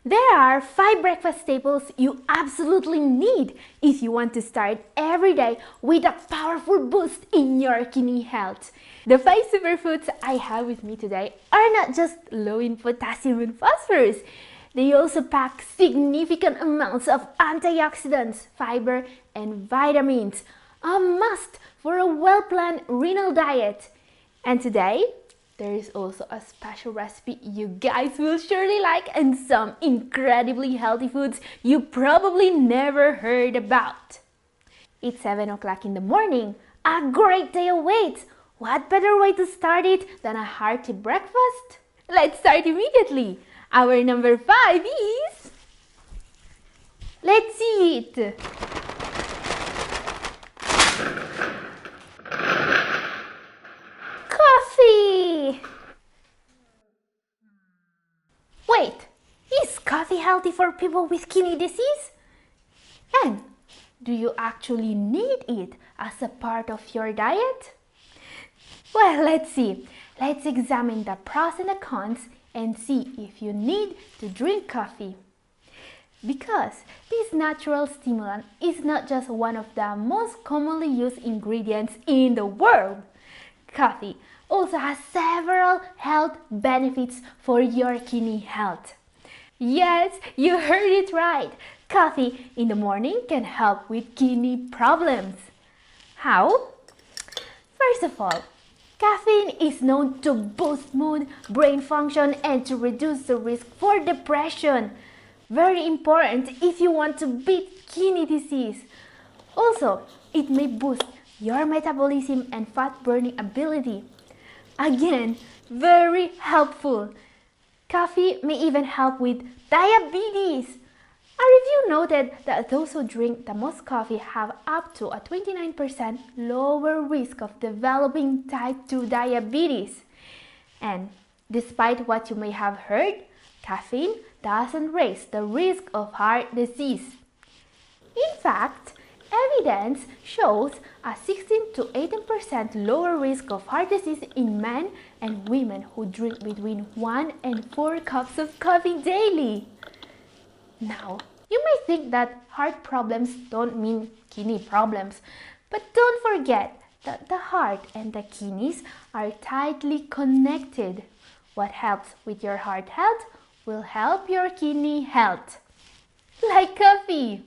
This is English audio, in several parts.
There are 5 breakfast staples you absolutely need if you want to start every day with a powerful boost in your kidney health. The 5 superfoods I have with me today are not just low in potassium and phosphorus. They also pack significant amounts of antioxidants, fiber, and vitamins, a must for a well-planned renal diet. And today, there is also a special recipe you guys will surely like and some incredibly healthy foods you probably never heard about. It's 7 o'clock in the morning. A great day awaits. What better way to start it than a hearty breakfast? Let's start immediately. Our number 5 is... Let's see it. Coffee! Wait, is coffee healthy for people with kidney disease? And do you actually need it as a part of your diet? Well, let's see. Let's examine the pros and the cons and see if you need to drink coffee. Because this natural stimulant is not just one of the most commonly used ingredients in the world. Coffee also has several health benefits for your kidney health. Yes, you heard it right. Coffee in the morning can help with kidney problems. How? First of all, caffeine is known to boost mood, brain function, and to reduce the risk for depression. Very important if you want to beat kidney disease. Also, it may boost your metabolism and fat burning ability. Again, very helpful. Coffee may even help with diabetes. A review noted that those who drink the most coffee have up to a 29% lower risk of developing type 2 diabetes. And despite what you may have heard, caffeine doesn't raise the risk of heart disease. In fact, evidence shows a 16 to 18% lower risk of heart disease in men and women who drink between 1 and 4 cups of coffee daily. Now, you may think that heart problems don't mean kidney problems, but don't forget that the heart and the kidneys are tightly connected. What helps with your heart health will help your kidney health. Like coffee.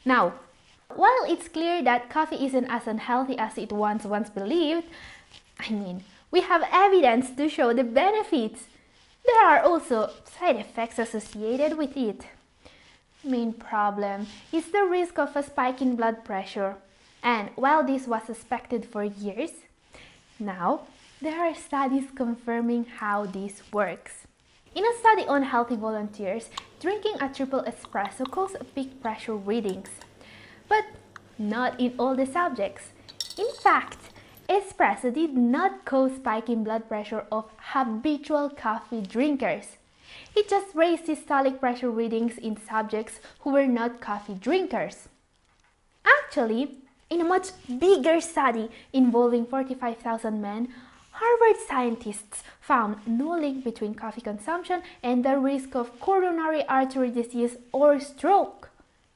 Now, while it's clear that coffee isn't as unhealthy as it once believed, we have evidence to show the benefits. There are also side effects associated with it. Main problem is the risk of a spike in blood pressure. And while this was suspected for years, now there are studies confirming how this works. In a study on healthy volunteers, drinking a triple espresso caused peak pressure readings. But not in all the subjects. In fact, espresso did not cause spike in blood pressure of habitual coffee drinkers. It just raised systolic pressure readings in subjects who were not coffee drinkers. Actually, in a much bigger study involving 45,000 men, Harvard scientists found no link between coffee consumption and the risk of coronary artery disease or stroke,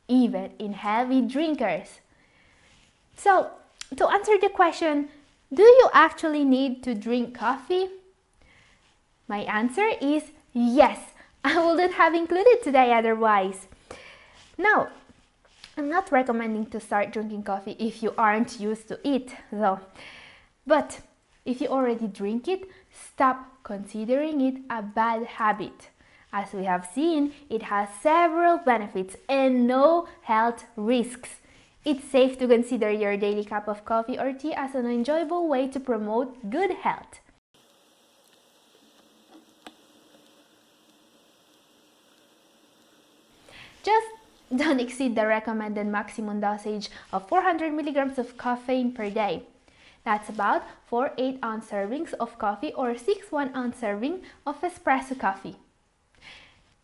even in heavy drinkers. So, to answer the question, do you actually need to drink coffee? My answer is yes. I wouldn't have included today otherwise. Now, I'm not recommending to start drinking coffee if you aren't used to it, though. But if you already drink it, stop considering it a bad habit. As we have seen, it has several benefits and no health risks. It's safe to consider your daily cup of coffee or tea as an enjoyable way to promote good health. Just don't exceed the recommended maximum dosage of 400 milligrams of caffeine per day. That's about 4 8-ounce servings of coffee or 6 1-ounce serving of espresso coffee.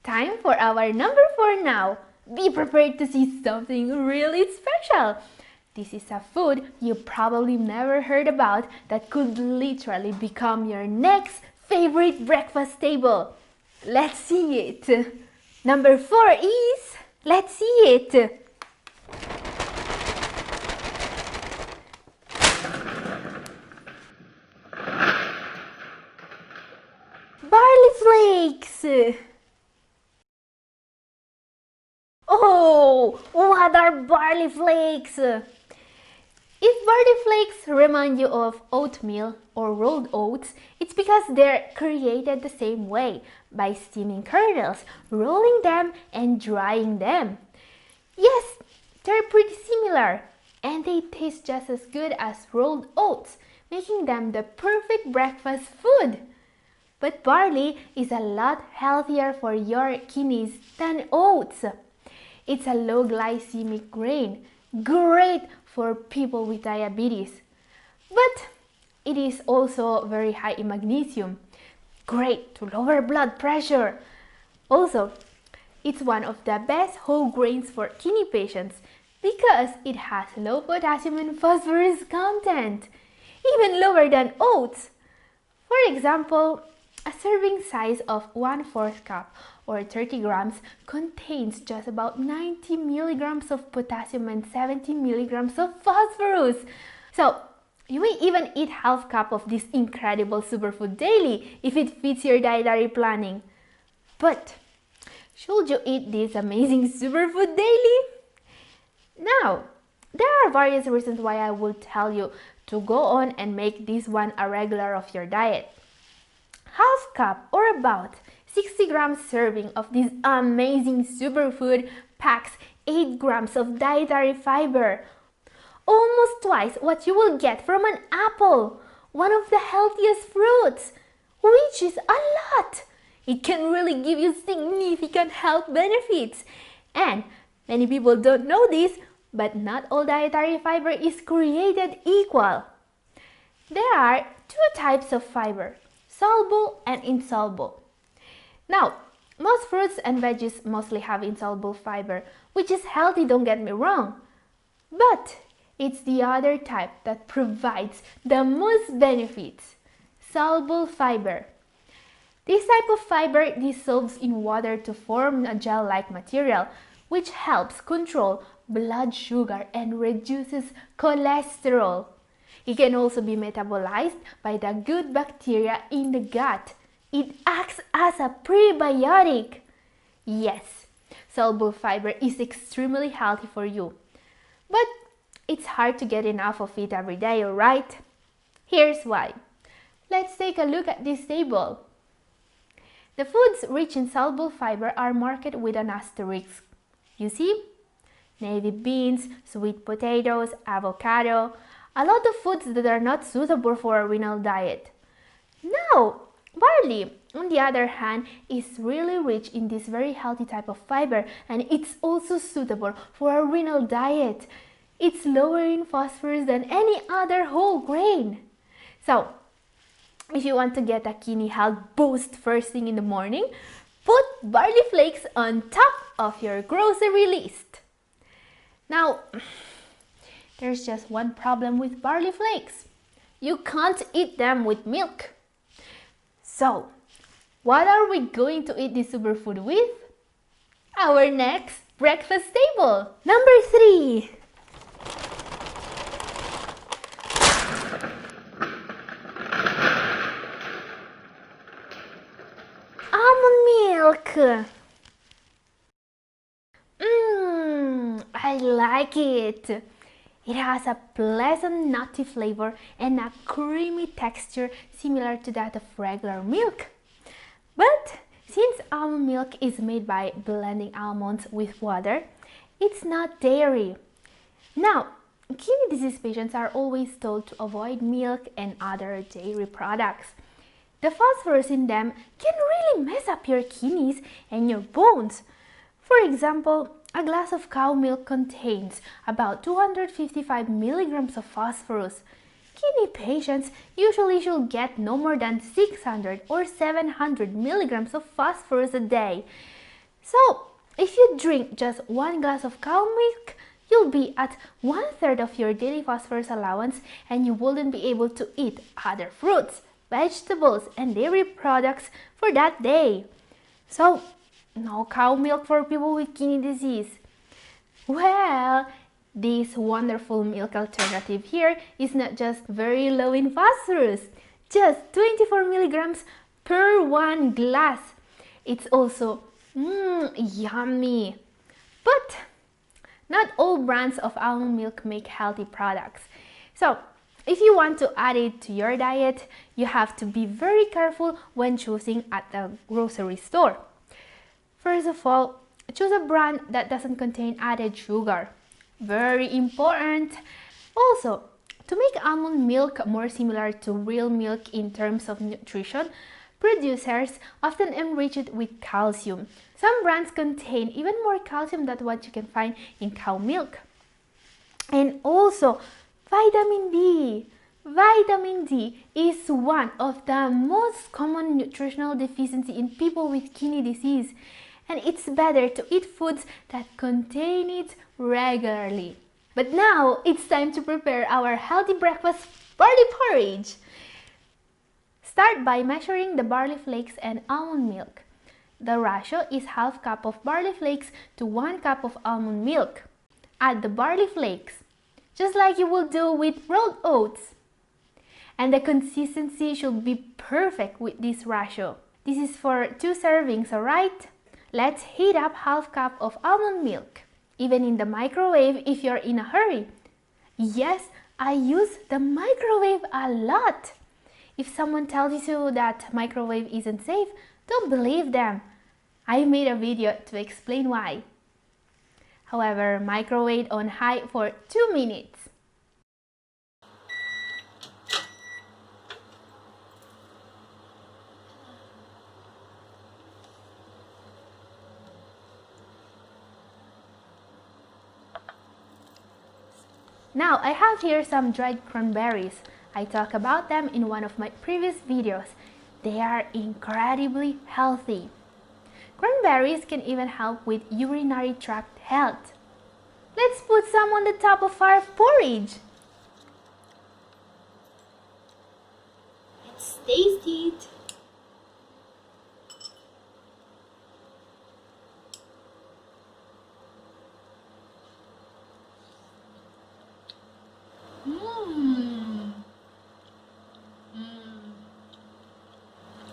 Time for our number 4 now. Be prepared to see something really special. This is a food you probably never heard about that could literally become your next favorite breakfast staple. Let's see it. Number 4 is, let's see it. Barley flakes. Oh, what are barley flakes? If barley flakes remind you of oatmeal or rolled oats, it's because they're created the same way, by steaming kernels, rolling them, and drying them. Yes, they're pretty similar, and they taste just as good as rolled oats, making them the perfect breakfast food. But barley is a lot healthier for your kidneys than oats. It's a low glycemic grain, great for people with diabetes. But it is also very high in magnesium, great to lower blood pressure. Also, it's one of the best whole grains for kidney patients because it has low potassium and phosphorus content, even lower than oats. For example, a serving size of 1/4 cup or 30 grams contains just about 90 milligrams of potassium and 70 milligrams of phosphorus. So, you may even eat half cup of this incredible superfood daily if it fits your dietary planning. But, should you eat this amazing superfood daily? Now, there are various reasons why I would tell you to go on and make this one a regular of your diet. Half cup or about 60 grams serving of this amazing superfood packs 8 grams of dietary fiber, almost twice what you will get from an apple, one of the healthiest fruits, which is a lot. It can really give you significant health benefits. And many people don't know this, but not all dietary fiber is created equal. There are 2 types of fiber, soluble and insoluble. Now, most fruits and veggies mostly have insoluble fiber, which is healthy, don't get me wrong. But it's the other type that provides the most benefits, soluble fiber. This type of fiber dissolves in water to form a gel-like material, which helps control blood sugar and reduces cholesterol. It can also be metabolized by the good bacteria in the gut. It acts as a prebiotic. Yes, soluble fiber is extremely healthy for you. But it's hard to get enough of it every day, alright? Here's why. Let's take a look at this table. The foods rich in soluble fiber are marked with an asterisk. You see? Navy beans, sweet potatoes, avocado, a lot of foods that are not suitable for a renal diet. Now, barley, on the other hand, is really rich in this very healthy type of fiber, and it's also suitable for a renal diet. It's lower in phosphorus than any other whole grain. So, if you want to get a kidney health boost first thing in the morning, put barley flakes on top of your grocery list. Now, there's just one problem with barley flakes. You can't eat them with milk. So, what are we going to eat this superfood with? Our next breakfast table. Number 3. Almond milk. I like it. It has a pleasant nutty flavor and a creamy texture similar to that of regular milk. But since almond milk is made by blending almonds with water, it's not dairy. Now, kidney disease patients are always told to avoid milk and other dairy products. The phosphorus in them can really mess up your kidneys and your bones. For example, a glass of cow milk contains about 255 milligrams of phosphorus. Kidney patients usually should get no more than 600 or 700 milligrams of phosphorus a day. So, if you drink just 1 glass of cow milk, you'll be at 1/3 of your daily phosphorus allowance, and you wouldn't be able to eat other fruits, vegetables, and dairy products for that day. So, No cow milk for people with kidney disease. Well, this wonderful milk alternative here is not just very low in phosphorus, just 24 milligrams per 1 glass. It's also yummy. But not all brands of almond milk make healthy products. So, if you want to add it to your diet, you have to be very careful when choosing at the grocery store. First of all, choose a brand that doesn't contain added sugar. Very important. Also, to make almond milk more similar to real milk in terms of nutrition, producers often enrich it with calcium. Some brands contain even more calcium than what you can find in cow milk. And also, vitamin D. Vitamin D is one of the most common nutritional deficiency in people with kidney disease, and it's better to eat foods that contain it regularly. But now it's time to prepare our healthy breakfast barley porridge. Start by measuring the barley flakes and almond milk. The ratio is half cup of barley flakes to 1 cup of almond milk. Add the barley flakes, just like you will do with rolled oats. And the consistency should be perfect with this ratio. This is for 2 servings, alright? Let's heat up half cup of almond milk, even in the microwave if you're in a hurry. Yes, I use the microwave a lot. If someone tells you that microwave isn't safe, don't believe them. I made a video to explain why. However, microwave on high for 2 minutes. Now, I have here some dried cranberries. I talk about them in one of my previous videos. They are incredibly healthy. Cranberries can even help with urinary tract health. Let's put some on the top of our porridge. Let's taste it.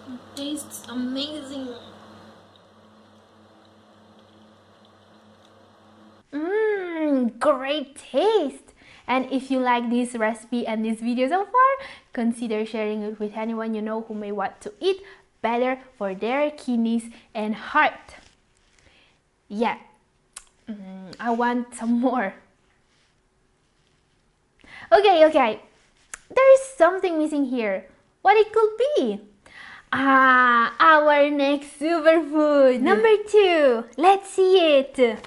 It tastes amazing. Great taste! And if you like this recipe and this video so far, consider sharing it with anyone you know who may want to eat better for their kidneys and heart. Yeah, I want some more. Okay, there is something missing here. What it could be? Our next superfood. Number 2. Let's see it.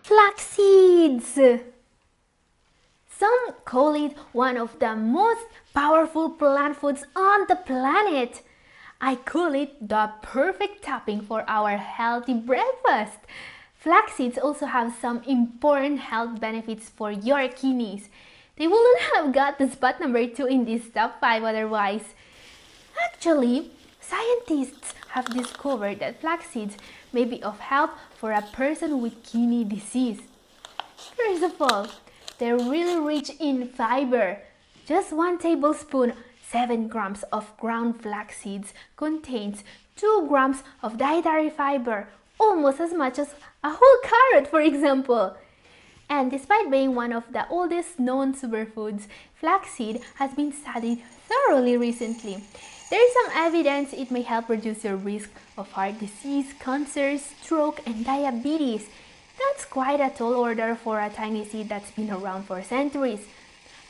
Flax seeds. Some call it one of the most powerful plant foods on the planet. I call it the perfect topping for our healthy breakfast. Flax seeds also have some important health benefits for your kidneys. They wouldn't have got the spot number 2 in this top 5 otherwise. Actually, scientists have discovered that flax seeds may be of help for a person with kidney disease. First of all, they're really rich in fiber. Just 1 tablespoon, 7 grams of ground flax seeds contains 2 grams of dietary fiber, almost as much as a whole carrot, for example. And despite being one of the oldest known superfoods, flaxseed has been studied thoroughly recently. There is some evidence it may help reduce your risk of heart disease, cancer, stroke, and diabetes. That's quite a tall order for a tiny seed that's been around for centuries.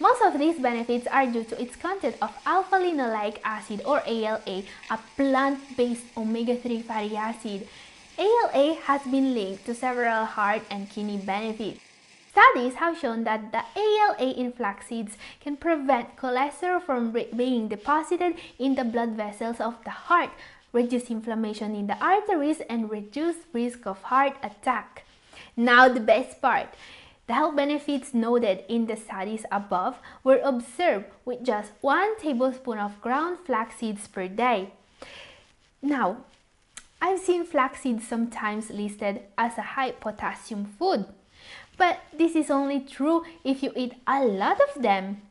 Most of these benefits are due to its content of alpha-linoleic acid, or ALA, a plant-based omega-3 fatty acid. ALA has been linked to several heart and kidney benefits. Studies have shown that the ALA in flax seeds can prevent cholesterol from being deposited in the blood vessels of the heart, reduce inflammation in the arteries, and reduce risk of heart attack. Now the best part. The health benefits noted in the studies above were observed with just 1 tablespoon of ground flax seeds per day. Now, I've seen flax seeds sometimes listed as a high potassium food, but this is only true if you eat a lot of them.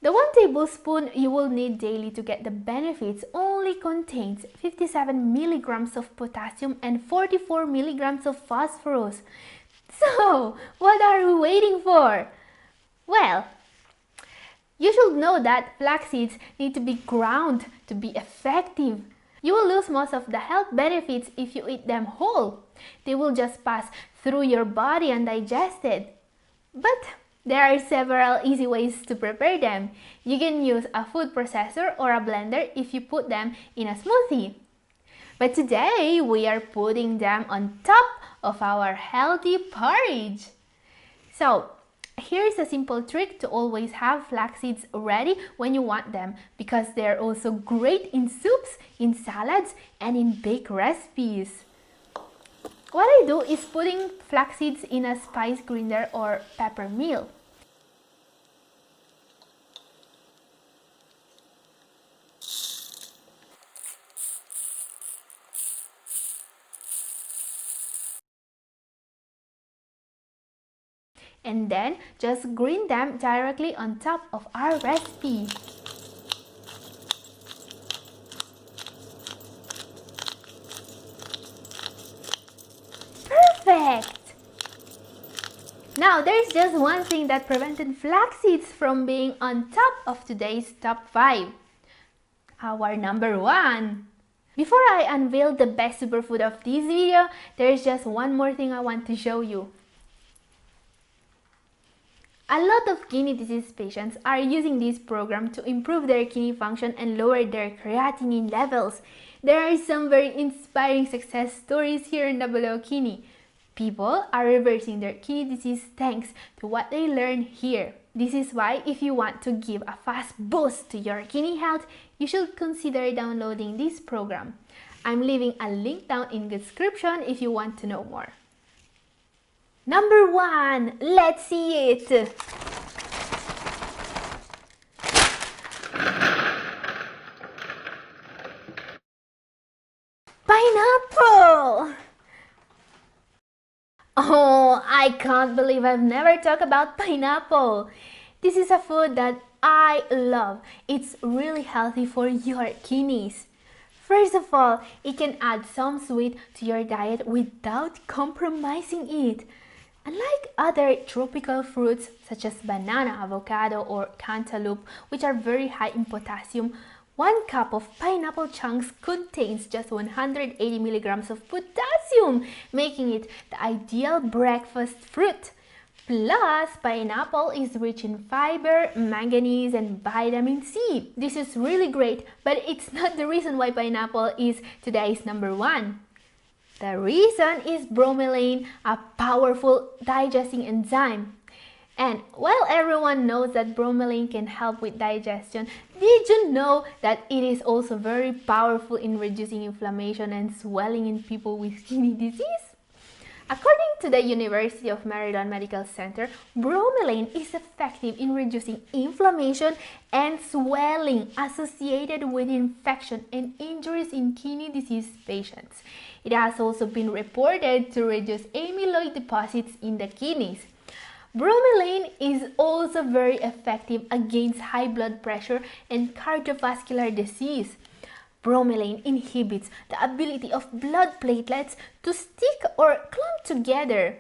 The 1 tablespoon you will need daily to get the benefits only contains 57 milligrams of potassium and 44 milligrams of phosphorus. So, what are we waiting for? Well, you should know that flax seeds need to be ground to be effective. You will lose most of the health benefits if you eat them whole. They will just pass through your body undigested. But there are several easy ways to prepare them. You can use a food processor or a blender if you put them in a smoothie. But today, we are putting them on top of our healthy porridge. So, here's a simple trick to always have flax seeds ready when you want them, because they're also great in soups, in salads, and in baked recipes. What I do is putting flax seeds in a spice grinder or pepper mill. And then just grind them directly on top of our recipe. Perfect! Now there's just one thing that prevented flax seeds from being on top of today's top 5. Our number 1. Before I unveil the best superfood of this video, there's just one more thing I want to show you. A lot of kidney disease patients are using this program to improve their kidney function and lower their creatinine levels. There are some very inspiring success stories here in Double O Kidney. People are reversing their kidney disease thanks to what they learn here. This is why if you want to give a fast boost to your kidney health, you should consider downloading this program. I'm leaving a link down in the description if you want to know more. Number 1, let's see it! Pineapple! Oh, I can't believe I've never talked about pineapple. This is a food that I love. It's really healthy for your kidneys. First of all, it can add some sweet to your diet without compromising it. Unlike other tropical fruits such as banana, avocado, or cantaloupe, which are very high in potassium, 1 cup of pineapple chunks contains just 180 milligrams of potassium, making it the ideal breakfast fruit. Plus, pineapple is rich in fiber, manganese, and vitamin C. This is really great, but it's not the reason why pineapple is today's number 1. The reason is bromelain, a powerful digesting enzyme. And while everyone knows that bromelain can help with digestion, did you know that it is also very powerful in reducing inflammation and swelling in people with kidney disease? According to the University of Maryland Medical Center, bromelain is effective in reducing inflammation and swelling associated with infection and injuries in kidney disease patients. It has also been reported to reduce amyloid deposits in the kidneys. Bromelain is also very effective against high blood pressure and cardiovascular disease. Bromelain inhibits the ability of blood platelets to stick or clump together.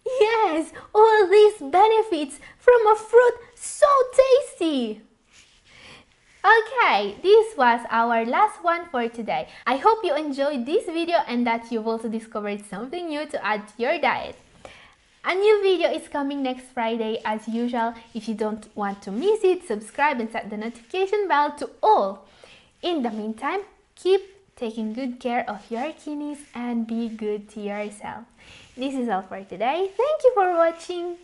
Yes, all these benefits from a fruit so tasty! Okay, this was our last one for today. I hope you enjoyed this video and that you've also discovered something new to add to your diet. A new video is coming next Friday as usual. If you don't want to miss it, subscribe and set the notification bell to all. In the meantime, keep taking good care of your kidneys and be good to yourself. This is all for today. Thank you for watching.